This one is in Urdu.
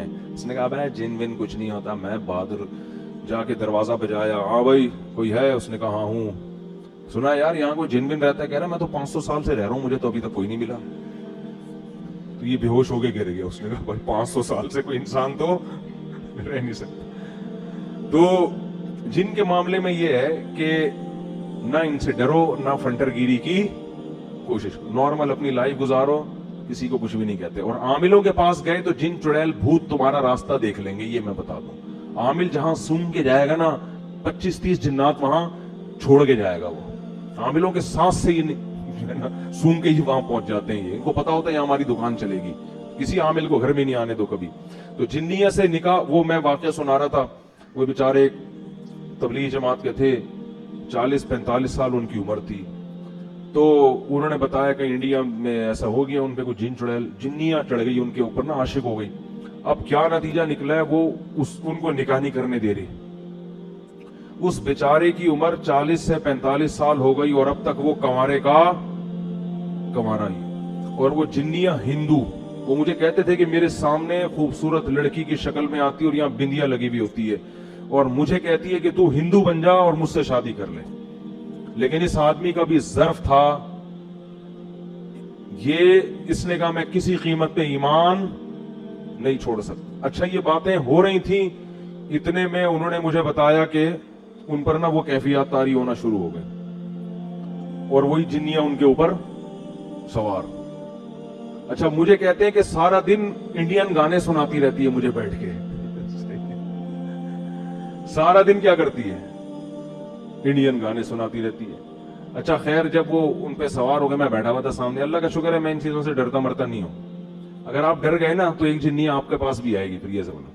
ہیں. اس نے کہا بھائی جن ون کچھ نہیں ہوتا. میں بہادر جا کے دروازہ بجایا, ہاں بھائی کوئی ہے؟ اس نے کہا ہاں ہوں. سنا یار یہاں کوئی جن ون رہتا ہے؟ کہہ رہا میں تو 500 سال سے رہ رہا ہوں, مجھے تو ابھی تک کوئی نہیں ملا. تو یہ بے ہوش ہو کے گر گیا. اس نے کہا بھائی 500 سال سے کوئی انسان تو رہ نہیں سکتا. تو جن کے معاملے میں یہ ہے کہ نہ ان سے ڈرو, نہ فنٹر گیری کی کوشش کرو, نارمل اپنی لائف گزارو, کسی کو کچھ بھی نہیں کہتے. اور عاملوں کے پاس گئے تو جن چڑیل بھوت تمہارا راستہ دیکھ لیں گے, یہ میں بتا دوں. عامل جہاں سونگ کے جائے گا نا, 25-30 جنات وہاں چھوڑ کے جائے گا. وہ عاملوں کے سانس سے ہی سونگ کے ہی وہاں پہنچ جاتے ہیں. یہ ان کو پتا ہوتا ہے یہاں ہماری دکان چلے گی, کسی عامل کو گھر میں نہیں آنے دو کبھی. تو جنیہ سے نکاح, وہ میں واقعہ سنا رہا تھا. وہ بیچارے تبلیغ جماعت کے تھے, 40-45 سال ان کی عمر تھی. تو انہوں نے بتایا کہ انڈیا میں ایسا ہو گیا, ان پہ کوئی جن چڑیل جنیاں چڑھ گئی ان کے اوپر نا, عاشق ہو گئی. اب کیا نتیجہ نکلا ہے, وہ ان کو نکاح نہیں کرنے دے رہی. اس بیچارے کی عمر 40 سے 45 سال ہو گئی اور اب تک وہ کنوارے کا کنوارا ہی. اور وہ جنیاں ہندو, وہ مجھے کہتے تھے کہ میرے سامنے خوبصورت لڑکی کی شکل میں آتی اور یہاں بندیاں لگی ہوئی ہوتی ہے, اور مجھے کہتی ہے کہ تو ہندو بن جا اور مجھ سے شادی کر لے. لیکن اس آدمی کا بھی ظرف تھا, یہ اس نے کہا میں کسی قیمت پہ ایمان نہیں چھوڑ سکتا. اچھا یہ باتیں ہو رہی تھیں, اتنے میں انہوں نے مجھے بتایا کہ ان پر نا وہ کیفیات طاری ہونا شروع ہو گئے, اور وہی جنیاں ان کے اوپر سوار. اچھا مجھے کہتے ہیں کہ سارا دن انڈین گانے سناتی رہتی ہے مجھے بیٹھ کے. سارا دن کیا کرتی ہے؟ انڈین گانے سناتی رہتی ہے. اچھا خیر, جب وہ ان پہ سوار ہو گئے, میں بیٹھا ہوا تھا سامنے. اللہ کا شکر ہے میں ان چیزوں سے ڈرتا مرتا نہیں ہوں. اگر آپ ڈر گئے نا تو ایک جنیہ آپ کے پاس بھی آئے گی, پھر یہ سمجھو.